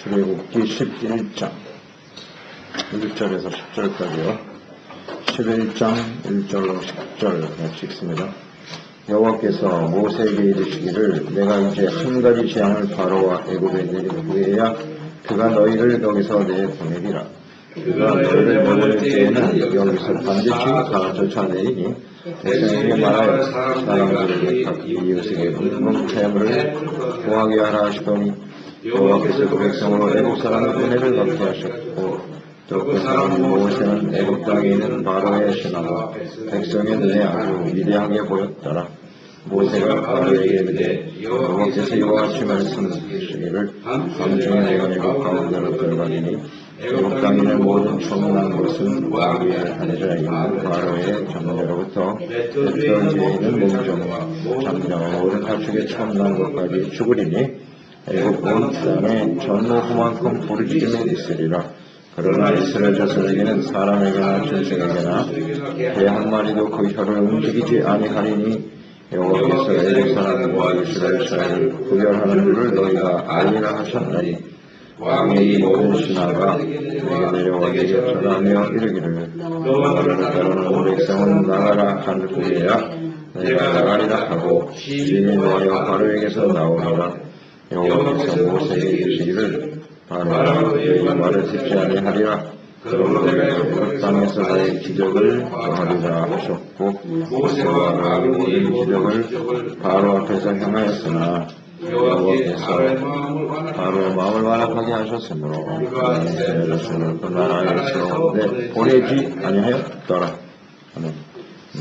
출애굽기 11장 1절에서 10절까지요. 11장 1절로 10절 같이 읽습니다. 여호와께서 모세에게 이르시기를 내가 이제 한 가지 재앙을 바로와 애굽에 내린 후에야 그가 너희를 여기서 내보내리라. 그가 너희를 내보낼 때에는 여기서 반드시 다 쫓아내리니 백성에게 말하여 사람들에게 각 이웃에게 붉은 태물을 구하게 하라 하시더니 여호와께서 그 백성으로 애굽 사람의 은혜를 받게 하셨고 또 그 사람 모세는 애굽 땅에 있는 바로의 신하와 백성의 눈에 아주 위대하게 보였더라. 모세가 바로에게 이르되 여호와께서 여호와같이 말씀하시기를 밤중에 내가 애굽 가운데로 들어가리니 애굽 땅에 있는 모든 초문한 것은 왕위에 앉아 있는 바로의 정례로부터 뱃떨지에 있는 몸종과 장자와 모든 가축의 초문한 것까지 죽으리니 애굽 온 땅에 전무 그만큼 부르짖음이 있으리라. 그러나 이스라엘 자손에게는 사람에게나 짐승에게나 개 한 마리도 그 혀를 움직이지 아니하리니 여호와께서 애굽 사람과 이스라엘 사이를 구별하는 줄을 너희가 알리라 하셨나니 왕의 이 모든 신하가 내게 내려와 내게 전하며 이르기를 너를 따르는 백성은 나가라 한 후에야 내가 나가리라 하고 주인이 노하여 바로에게서 나오니라. 여호와께서 모세에게 이르시기를 바로가 너희 말을 듣지 아니하리라. 그러므로 내가 그 땅에서 나의 기적을 하리라 하셨고 모세와 모든 기적을 바로 앞에서 행하였으나 여호와께서 바로의 마음을 완악하게 하셨으므로 그가 이스라엘 자손을 그 나라에서 보내지 아니하였더라.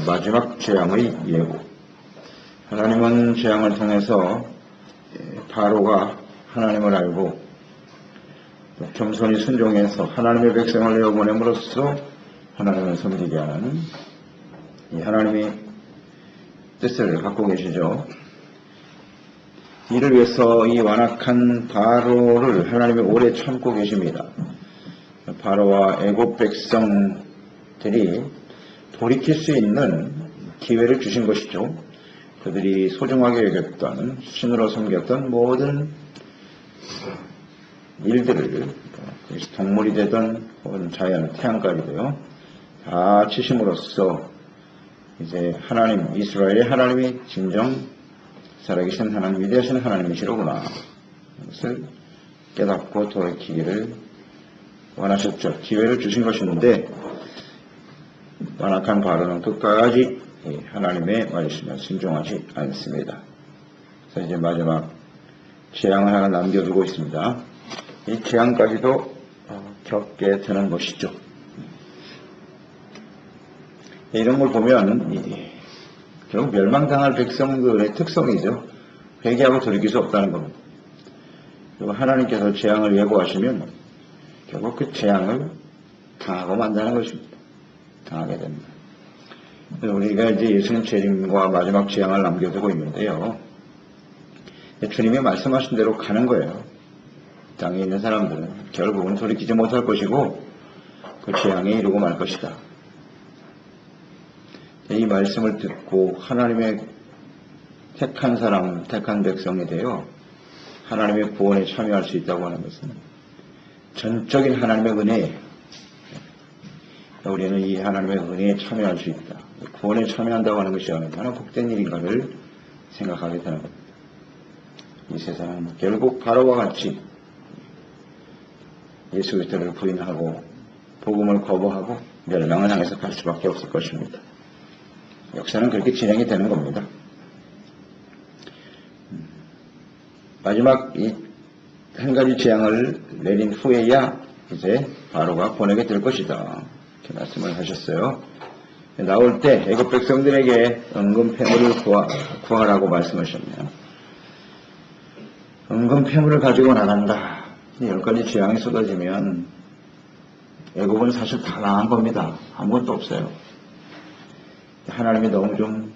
마지막 재앙의 예고. 하나님은 재앙을 통해서 바로가 하나님을 알고 겸손히 순종해서 하나님의 백성을 내어보냄으로써 하나님을 섬기게 하는 이 하나님의 뜻을 갖고 계시죠. 이를 위해서 이 완악한 바로를 하나님이 오래 참고 계십니다. 바로와 애굽 백성들이 돌이킬 수 있는 기회를 주신 것이죠. 그들이 소중하게 여겼던 신으로 섬겼던 모든 일들을 동물이 되던 혹은 자연, 태양까지도요 다 치심으로써 이제 하나님, 이스라엘의 하나님이 진정 살아계신 하나님, 위대하신 하나님이시로구나 이것을 깨닫고 돌이키기를 원하셨죠. 기회를 주신 것인데 완악한 바로는 끝까지 하나님의 말씀에 순종하지 않습니다. 그래서 이제 마지막 재앙을 하나 남겨두고 있습니다. 이 재앙까지도 겪게 되는 것이죠. 이런 걸 보면 결국 멸망당할 백성들의 특성이죠. 회개하고 돌이킬 수 없다는 겁니다. 그리고 하나님께서 재앙을 예고하시면 결국 그 재앙을 당하고 만다는 것입니다. 당하게 됩니다. 우리가 이제 예수님 재림과 마지막 재앙을 남겨두고 있는데요. 주님이 말씀하신 대로 가는 거예요. 땅에 있는 사람들은 결국은 돌이키지 못할 것이고 그 재앙에 이르고 말 것이다. 이 말씀을 듣고 하나님의 택한 사람, 택한 백성이 되어 하나님의 구원에 참여할 수 있다고 하는 것은 전적인 하나님의 은혜예요. 우리는 이 하나님의 은혜에 참여할 수 있다. 구원에 참여한다고 하는 것이 얼마나 복된 일인가를 생각하게 되는 겁니다. 이 세상은 결국 바로와 같이 예수 그리스도를 부인하고 복음을 거부하고 멸망을 향해서 갈 수밖에 없을 것입니다. 역사는 그렇게 진행이 되는 겁니다. 마지막 이 한 가지 재앙을 내린 후에야 이제 바로가 보내게 될 것이다. 이렇게 말씀을 하셨어요. 나올 때 애굽 백성들에게 은금 패물을 구하라고 말씀하셨네요. 은금 패물을 가지고 나간다. 10가지 재앙이 쏟아지면 애굽은 사실 다 망한 겁니다. 아무것도 없어요. 하나님이 너무 좀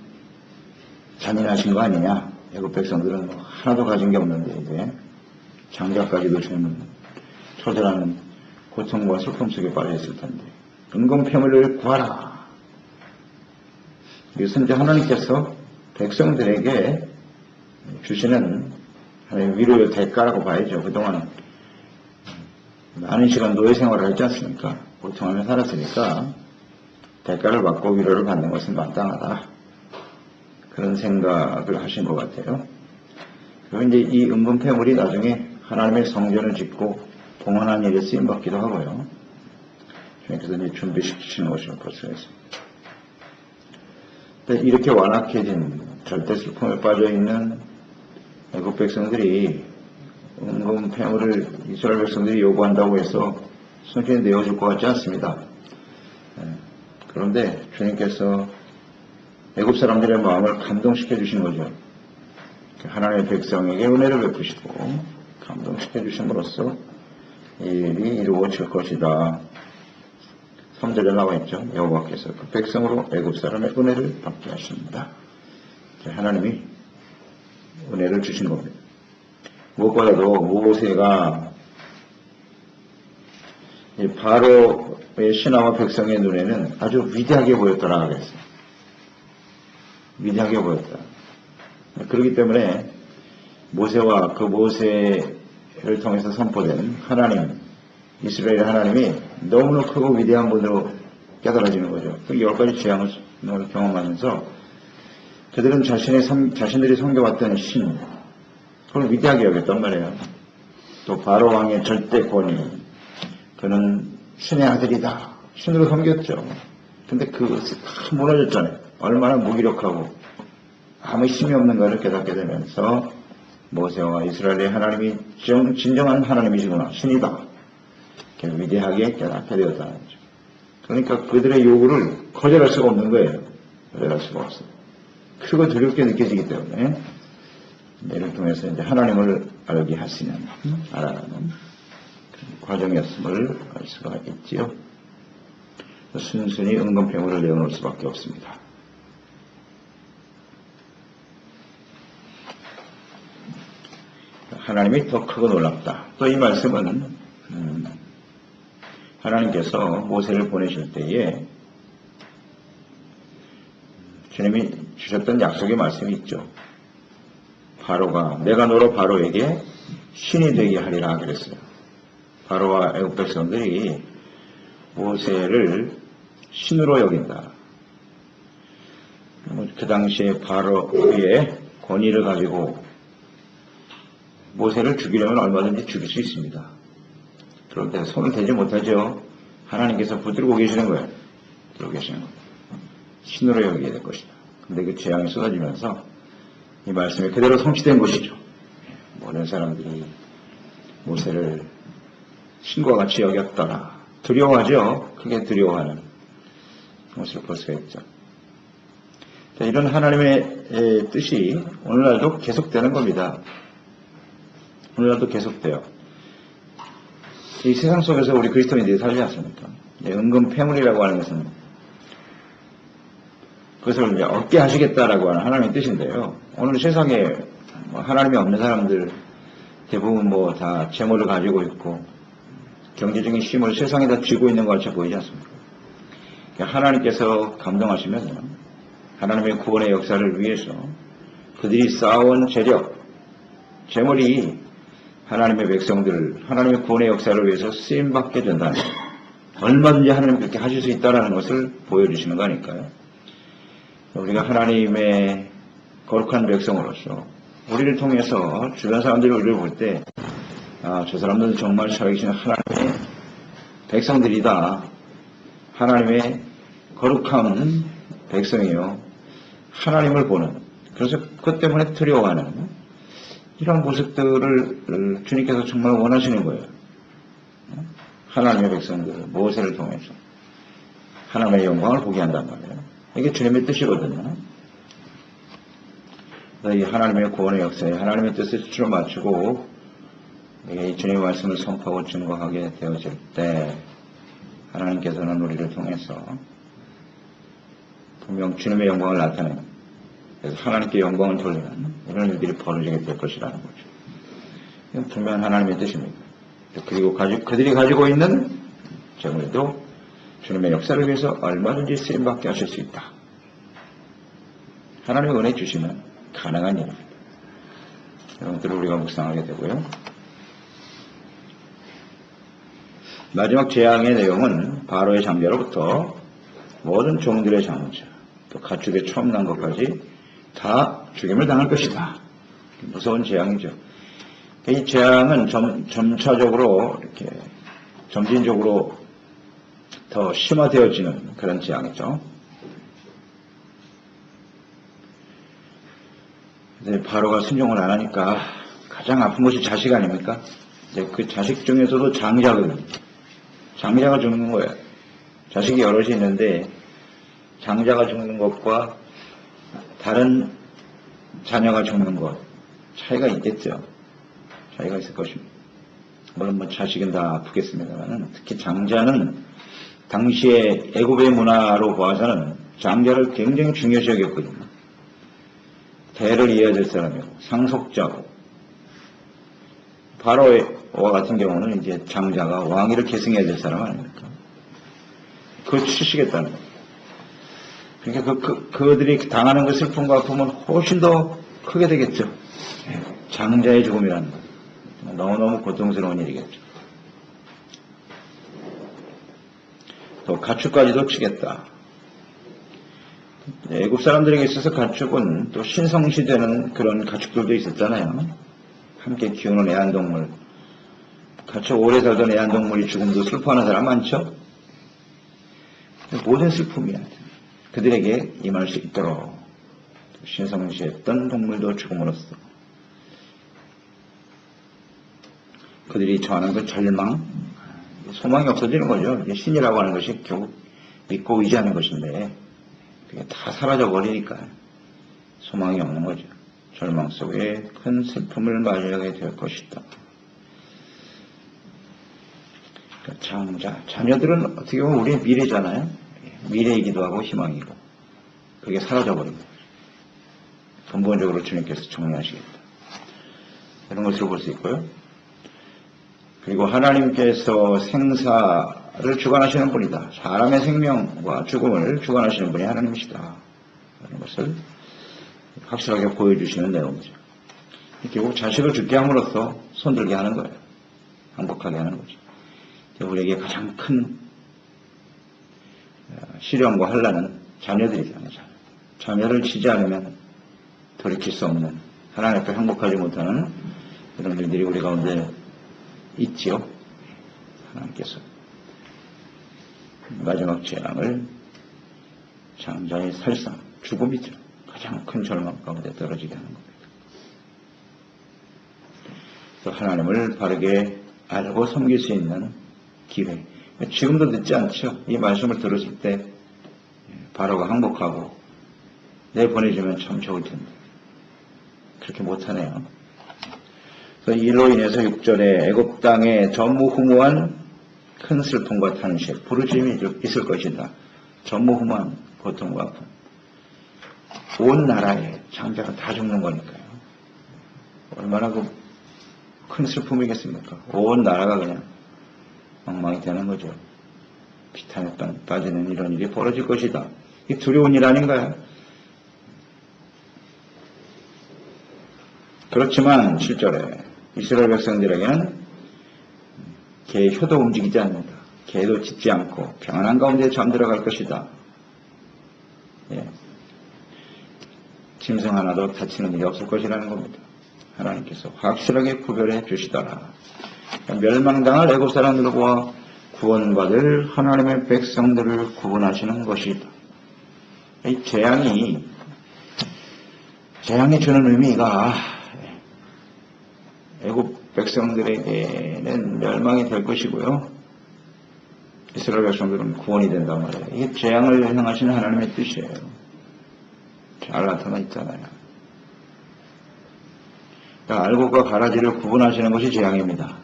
잔인하신 거 아니냐. 애굽 백성들은 하나도 가진 게 없는데 이제 장자까지도 주는 처절한 고통과 슬픔 속에 빠져 있을 텐데 은금 패물을 구하라. 이것은 이제 하나님께서 백성들에게 주시는 하나님의 위로의 대가라고 봐야죠. 그동안 많은 시간 노예 생활을 했지 않습니까? 고통하며 살았으니까 대가를 받고 위로를 받는 것은 마땅하다. 그런 생각을 하신 것 같아요. 그리고 이제 이 은금 폐물이 나중에 하나님의 성전을 짓고 봉헌한 일에 쓰임받기도 하고요. 그래서 이제 준비시키시는 것으로 볼 수가 있습니다. 이렇게 완악해진 절대 슬픔에 빠져있는 애국 백성들이 은금 폐물을 이스라엘 백성들이 요구한다고 해서 손길에 내어줄 것 같지 않습니다. 그런데 주님께서 애국 사람들의 마음을 감동시켜 주신 거죠. 하나님의 백성에게 은혜를 베푸시고 감동시켜 주심으로써 이 일이 이루어질 것이다. 3절에 나와 있죠. 여호와께서 그 백성으로 애국 사람의 은혜를 받게 하십니다. 하나님이 은혜를 주신 겁니다. 무엇보다도 모세가 바로의 신하와 백성의 눈에는 아주 위대하게 보였더라 그랬어요. 위대하게 보였다. 그렇기 때문에 모세와 그 모세를 통해서 선포된 하나님, 이스라엘 하나님이 너무나 크고 위대한 분으로 깨달아지는 거죠. 그 10가지 재앙을 경험하면서 그들은 자신들이 섬겨왔던 신, 그걸 위대하게 여겼단 말이에요. 또 바로 왕의 절대 권위, 그는 신의 아들이다. 신으로 섬겼죠. 근데 그것이 다 무너졌잖아요. 얼마나 무기력하고 아무 힘이 없는가를 깨닫게 되면서 모세와 이스라엘의 하나님이 진정한 하나님이시구나, 신이다. 이렇게 위대하게 깨닫게 되었다는 거죠. 그러니까 그들의 요구를 거절할 수가 없는 거예요. 거절할 수가 없어요. 크고 두렵게 느껴지기 때문에 이를 통해서 이제 하나님을 알게 하시는, 알아가는 과정이었음을 알 수가 있지요. 순순히 은금폐물을 내어놓을 수밖에 없습니다. 하나님이 더 크고 놀랍다. 또 이 말씀은 하나님께서 모세를 보내실 때에 주님이 주셨던 약속의 말씀이 있죠. 바로가 내가 너로 바로에게 신이 되게 하리라 그랬어요. 바로와 애국 백성들이 모세를 신으로 여긴다. 그 당시에 바로의 권위를 가지고 모세를 죽이려면 얼마든지 죽일 수 있습니다. 그런데 손을 대지 못하죠. 하나님께서 붙들고 계시는 거예요. 붙들고 계시는 거예요. 신으로 여기게 될 것이다. 근데 그 재앙이 쏟아지면서 이 말씀이 그대로 성취된 것이죠. 모든 사람들이 모세를 신과 같이 여겼더라. 두려워하죠. 크게 두려워하는 것을 볼 수가 있죠. 이런 하나님의 뜻이 오늘날도 계속되는 겁니다. 오늘날도 계속돼요. 이 세상 속에서 우리 그리스도인들이 살지 않습니까? 은금 폐물이라고 하는 것은 그것을 이제 얻게 하시겠다라고 하는 하나님의 뜻인데요. 오늘 세상에 하나님이 없는 사람들 대부분 뭐 다 재물을 가지고 있고 경제적인 힘을 세상에 다 쥐고 있는 것 같이 보이지 않습니까? 하나님께서 감동하시면 하나님의 구원의 역사를 위해서 그들이 쌓아온 재력, 재물이 하나님의 백성들, 하나님의 구원의 역사를 위해서 쓰임받게 된다는 거예요. 얼마든지 하나님 그렇게 하실 수 있다는 것을 보여주시는 거니까요. 우리가 하나님의 거룩한 백성으로서 우리를 통해서 주변 사람들이 우리를 볼 때 저 사람들은 정말 살아계신 하나님의 백성들이다. 하나님의 거룩한 백성이요. 하나님을 보는, 그래서 그것 때문에 두려워하는 이런 모습들을 주님께서 정말 원하시는 거예요. 하나님의 백성들, 모세를 통해서 하나님의 영광을 보게 한단 말이에요. 이게 주님의 뜻이거든요. 이 하나님의 구원의 역사에 하나님의 뜻을 수로 맞추고 이 주님의 말씀을 선포하고 증거하게 되어질 때 하나님께서는 우리를 통해서 분명 주님의 영광을 나타내는, 그래서 하나님께 영광을 돌리는 이런 일들이 벌어지게 될 것이라는 거죠. 이건 분명한 하나님의 뜻입니다. 그리고 그들이 가지고 있는 재물도 주님의 역사를 위해서 얼마든지 쓰임받게 하실 수 있다. 하나님의 은혜 주시면 가능한 일입니다. 여러분들 우리가 묵상하게 되고요. 마지막 재앙의 내용은 바로의 장자로부터 모든 종들의 장자, 또 가축에 처음 난 것까지 다 죽임을 당할 것이다. 무서운 재앙이죠. 이 재앙은 점차적으로 이렇게 점진적으로 더 심화되어지는 그런 재앙이죠. 근데 바로가 순종을 안 하니까 가장 아픈 것이 자식 아닙니까? 이제 그 자식 중에서도 장자가 죽는 거예요. 자식이 여럿이 있는데 장자가 죽는 것과 다른 자녀가 죽는 것 차이가 있겠죠. 차이가 있을 것입니다. 물론 뭐 자식은 다 아프겠습니다만 특히 장자는 당시의 애굽의 문화로 보아서는 장자를 굉장히 중요시 여겼거든요. 대를 이어야 될 사람이고 상속자고 바로와 같은 경우는 이제 장자가 왕위를 계승해야 될 사람 아닙니까? 그걸 치시겠다는 거예요. 그러니까 그들이 당하는 그 슬픔과 아픔은 훨씬 더 크게 되겠죠. 장자의 죽음이라는 거. 너무너무 고통스러운 일이겠죠. 또 가축까지도 치겠다. 애국 사람들에게 있어서 가축은 또 신성시되는 그런 가축들도 있었잖아요. 함께 키우는 애완동물. 가축 오래 살던 애완동물이 죽음도 슬퍼하는 사람 많죠? 모든 슬픔이야. 그들에게 임할 수 있도록 신성시했던 동물도 죽음으로써 그들이 처하는 그 절망, 소망이 없어지는 거죠. 신이라고 하는 것이 결국 믿고 의지하는 것인데 그게 다 사라져 버리니까 소망이 없는 거죠. 절망 속에 큰 슬픔을 맞이하게 될 것이다. 그러니까 장자, 자녀들은 어떻게 보면 우리의 미래잖아요. 미래이기도 하고 희망이고 그게 사라져 버린 거죠. 근본적으로 주님께서 정리하시겠다. 이런 것을 볼 수 있고요. 그리고 하나님께서 생사를 주관하시는 분이다. 사람의 생명과 죽음을 주관하시는 분이 하나님이시다. 이런 것을 확실하게 보여주시는 내용이죠. 결국 자식을 죽게 함으로써 손들게 하는 거예요. 행복하게 하는 거죠. 우리에게 가장 큰 시련과 환난은 자녀들이잖아요. 자녀를 치지 않으면 돌이킬 수 없는 하나님 앞에 행복하지 못하는 그런 일들이 우리 가운데 있지요. 하나님께서 마지막 재앙을 장자의 살상, 죽음이죠. 가장 큰 절망 가운데 떨어지게 하는 겁니다. 또 하나님을 바르게 알고 섬길 수 있는 기회. 지금도 늦지 않죠. 이 말씀을 들었을 때 바로가 항복하고 내보내주면 참 좋을 텐데 그렇게 못하네요. 그래서 이로 인해서 6절에 애굽 땅에 전무후무한 큰 슬픔과 탄식, 부르짖음이 있을 것이다. 전무후무한 고통과 아픔. 온 나라에 장자가 다 죽는 거니까요. 얼마나 큰 슬픔이겠습니까? 온 나라가 그냥 엉망이 되는 거죠. 피탄에 빠지는 이런 일이 벌어질 것이다. 이 두려운 일 아닌가요? 그렇지만 7절에 이스라엘 백성들에게는 개의 혀도 움직이지 않는다. 개도 짖지 않고 평안한 가운데 잠들어갈 것이다. 예. 짐승 하나도 다치는 일이 없을 것이라는 겁니다. 하나님께서 확실하게 구별해 주시더라. 멸망당할 애굽 사람들과 구원받을 하나님의 백성들을 구분하시는 것이다. 이 재앙이 주는 의미가 애굽 백성들에게는 멸망이 될 것이고요. 이스라엘 백성들은 구원이 된단 말이에요. 이게 재앙을 행하시는 하나님의 뜻이에요. 잘 나타나 있잖아요. 그러니까 알곡과 가라지를 구분하시는 것이 재앙입니다.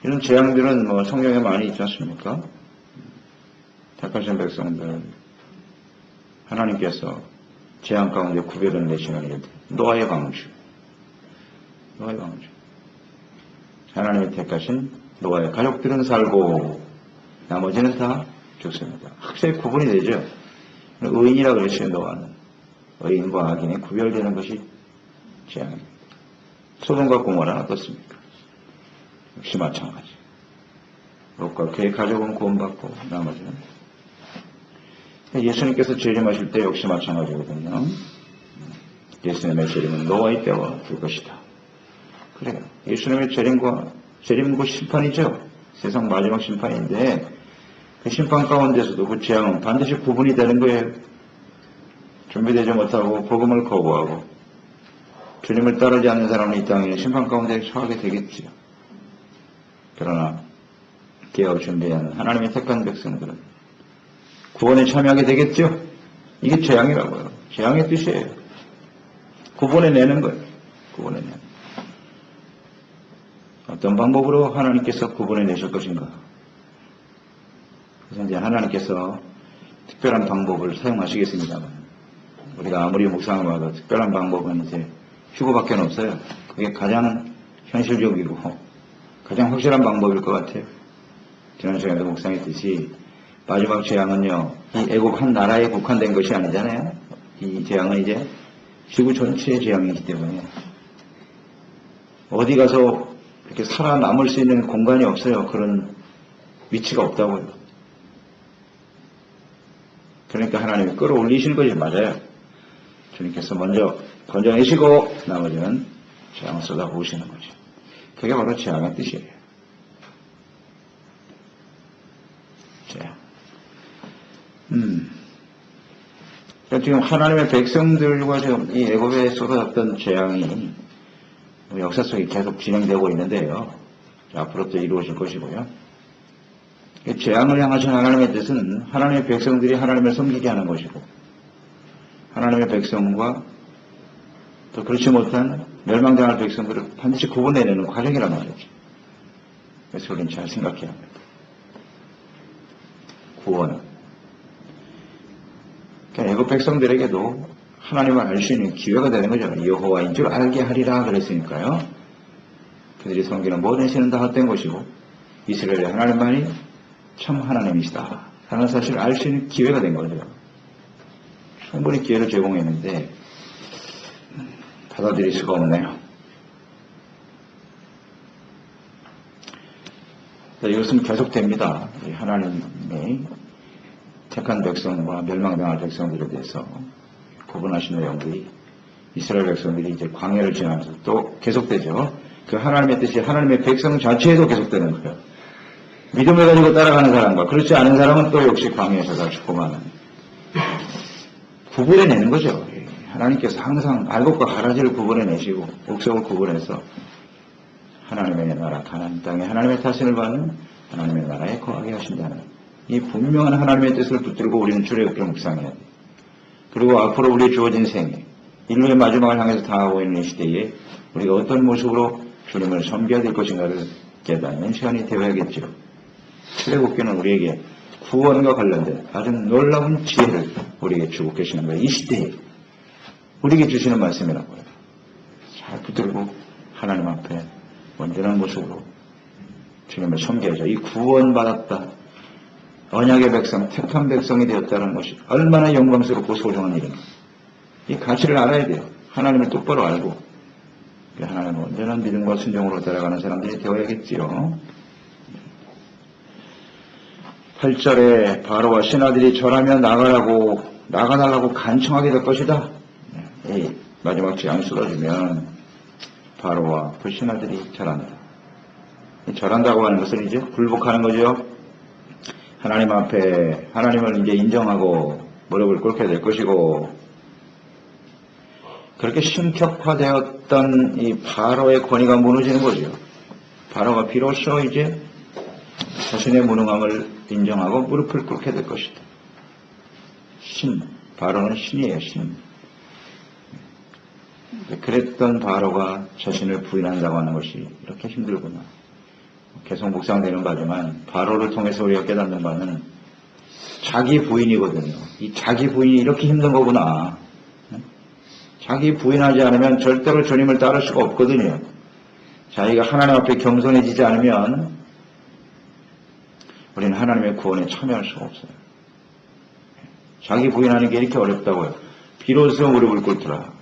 이런 재앙들은 뭐 성경에 많이 있지 않습니까? 택하신 백성들 하나님께서 재앙 가운데 구별을 내시는 일, 노아의 방주. 하나님이 택하신 노아의 가족들은 살고 나머지는 다 죽습니다. 확실히 구분이 되죠. 의인이라고 그랬어요. 노아는 의인과 악인이 구별되는 것이 재앙입니다. 소돔과 고모라는 어떻습니까? 역시 마찬가지. 법과 그의 가족은 구원받고 나머지는. 예수님께서 재림하실 때 역시 마찬가지거든요. 예수님의 재림은 노아의 때와 될 것이다. 그래요. 예수님의 재림과 심판이죠. 세상 마지막 심판인데 그 심판 가운데서도 그 재앙은 반드시 구분이 되는 거예요. 준비되지 못하고 복음을 거부하고 주님을 따르지 않는 사람은 이 땅에 심판 가운데 처하게 되겠지요. 그러나 기회가 준비한 하나님의 택한 백성들은 구원에 참여하게 되겠죠. 이게 재앙이라고요. 재앙의 뜻이에요. 구분해내는 거예요. 구분해내는. 어떤 방법으로 하나님께서 구분해내실 것인가. 그래서 이제 하나님께서 특별한 방법을 사용하시겠습니다만 우리가 아무리 묵상을 봐도 특별한 방법은 이제 휴거밖에 없어요. 그게 가장 현실적이고 가장 확실한 방법일 것 같아요. 지난 시간에도 묵상했듯이 마지막 재앙은요, 이 애국 한 나라에 국한된 것이 아니잖아요. 이 재앙은 이제 지구 전체의 재앙이기 때문에 어디 가서 이렇게 살아남을 수 있는 공간이 없어요. 그런 위치가 없다고요. 그러니까 하나님이 끌어올리시는 것이 맞아요. 주님께서 먼저 건져내시고 나머지는 재앙을 쏟아부으시는 거죠. 그게 바로 재앙의 뜻이에요. 재앙. 그러니까 지금 하나님의 백성들과 지금 이 애굽에 쏟아졌던 재앙이 역사 속에 계속 진행되고 있는데요. 앞으로 또 이루어질 것이고요. 재앙을 향하신 하나님의 뜻은 하나님의 백성들이 하나님을 섬기게 하는 것이고 하나님의 백성과 또 그렇지 못한 멸망당할 백성들을 반드시 구분해내는 과정이란 말이죠. 그래서 우리는 잘 생각해야 합니다. 구원은 그러니까 애굽 백성들에게도 하나님을 알 수 있는 기회가 되는 거죠. 여호와인 줄 알게 하리라 그랬으니까요. 그들이 섬기는 모든 신은 다 헛된 것이고 이스라엘의 하나님만이 참 하나님이시다 하는 사실을 알 수 있는 기회가 된 거죠. 충분히 기회를 제공했는데 받아들일 수가 없네요. 이것은 계속됩니다. 하나님의 택한 백성과 멸망당할 백성들에 대해서 구분하시는 내용들이 이스라엘 백성들이 이제 광야를 지나면서 또 계속되죠. 그 하나님의 뜻이 하나님의 백성 자체에도 계속되는 거예요. 믿음을 가지고 따라가는 사람과 그렇지 않은 사람은 또 역시 광야에서 다 죽고만 구분해내는 거죠. 하나님께서 항상 알곡과 가라지를 구분해내시고 옥석을 구분해서 하나님의 나라 가나안 땅에 하나님의 타신을 받는 하나님의 나라에 거하게 하신다는 이 분명한 하나님의 뜻을 붙들고 우리는 출애굽기를 묵상해야 돼요. 그리고 앞으로 우리의 주어진 생애 인류의 마지막을 향해서 다가오고 있는 이 시대에 우리가 어떤 모습으로 주님을 섬겨야 될 것인가를 깨닫는 시간이 되어야겠죠. 출애굽기는 우리에게 구원과 관련된 아주 놀라운 지혜를 우리에게 주고 계시는 거예요. 이 시대에 우리에게 주시는 말씀이라고요. 잘 붙들고 하나님 앞에 온전한 모습으로 주님을 섬겨야죠. 이 구원받았다. 언약의 백성, 택한 백성이 되었다는 것이 얼마나 영광스럽고 소중한 일인가. 이 가치를 알아야 돼요. 하나님을 똑바로 알고 하나님을 온전한 믿음과 순종으로 따라가는 사람들이 되어야겠지요. 8절에 바로와 신하들이 절하며 나가달라고 간청하게 될 것이다. 이 마지막 재앙이 쏟아지면 바로와 그 신하들이 절한다. 절한다고 하는 것은 이제 굴복하는 거죠. 하나님 앞에 하나님을 이제 인정하고 무릎을 꿇게 될 것이고 그렇게 신격화되었던 이 바로의 권위가 무너지는 거죠. 바로가 비로소 이제 자신의 무능함을 인정하고 무릎을 꿇게 될 것이다. 바로는 신이에요, 신. 그랬던 바로가 자신을 부인한다고 하는 것이 이렇게 힘들구나. 계속 묵상되는 바지만 바로를 통해서 우리가 깨닫는 바는 자기 부인이거든요. 이 자기 부인이 이렇게 힘든 거구나. 자기 부인하지 않으면 절대로 주님을 따를 수가 없거든요. 자기가 하나님 앞에 겸손해지지 않으면 우리는 하나님의 구원에 참여할 수가 없어요. 자기 부인하는 게 이렇게 어렵다고요. 비로소 무릎을 꿇더라.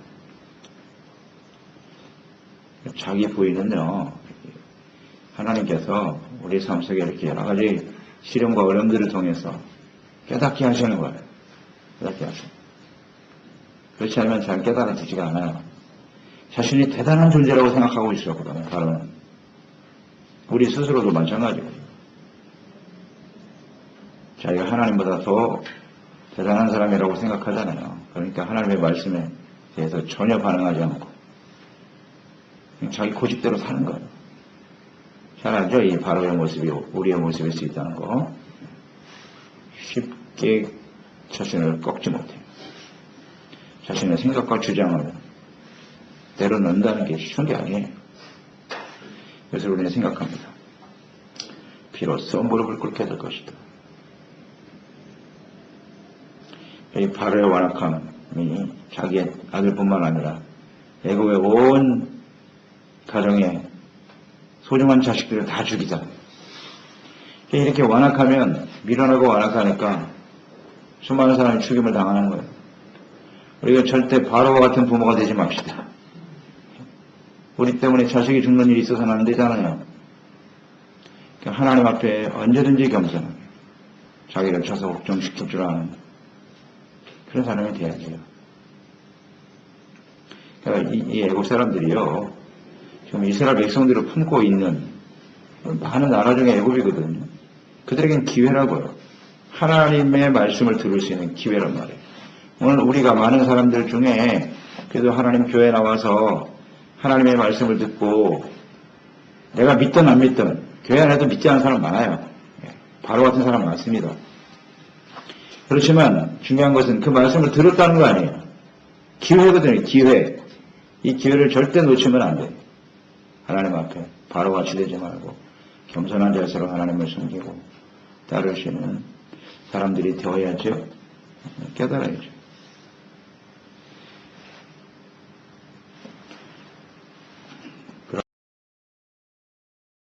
자기 부인은요, 하나님께서 우리 삶 속에 이렇게 여러 가지 시련과 어려움들을 통해서 깨닫게 하시는 거예요. 깨닫게 하시는. 그렇지 않으면 잘 깨달아지지가 않아요. 자신이 대단한 존재라고 생각하고 있었거든요. 바로는. 우리 스스로도 마찬가지고. 자기가 하나님보다 더 대단한 사람이라고 생각하잖아요. 그러니까 하나님의 말씀에 대해서 전혀 반응하지 않고 그냥 자기 고집대로 사는 거예요. 잘 알죠? 이 바로의 모습이 우리의 모습일 수 있다는 거. 쉽게 자신을 꺾지 못해요. 자신의 생각과 주장을 내려놓는다는 게 쉬운 게 아니에요. 그래서 우리는 생각합니다. 비로소 무릎을 꿇게 될 것이다. 이 바로의 완악함이 자기의 아들뿐만 아니라 애굽의 온 가정의 소중한 자식들을 다 죽이자. 이렇게 완악하면 밀어내고 완악하니까 수많은 사람이 죽임을 당하는 거예요. 우리가 절대 바로와 같은 부모가 되지 맙시다. 우리 때문에 자식이 죽는 일이 있어서는 안 되잖아요. 하나님 앞에 언제든지 겸손하게 자기를 쳐서 걱정시킬 줄 아는 그런 사람이 돼야지요. 그러니까 이 애국 사람들이요, 지금 이스라엘 백성들을 품고 있는 많은 나라 중에 애국이거든요. 그들에겐 기회라고요. 하나님의 말씀을 들을 수 있는 기회란 말이에요. 오늘 우리가 많은 사람들 중에 그래도 하나님 교회에 나와서 하나님의 말씀을 듣고 내가 믿든 안 믿든 교회 안에도 믿지 않는 사람 많아요. 바로 같은 사람 많습니다. 그렇지만 중요한 것은 그 말씀을 들었다는 거 아니에요. 기회거든요. 기회. 이 기회를 절대 놓치면 안 돼요. 하나님 앞에 바로같이 되지 말고 겸손한 자세로 하나님을 섬기고 따르시는 사람들이 되어야죠. 깨달아야죠.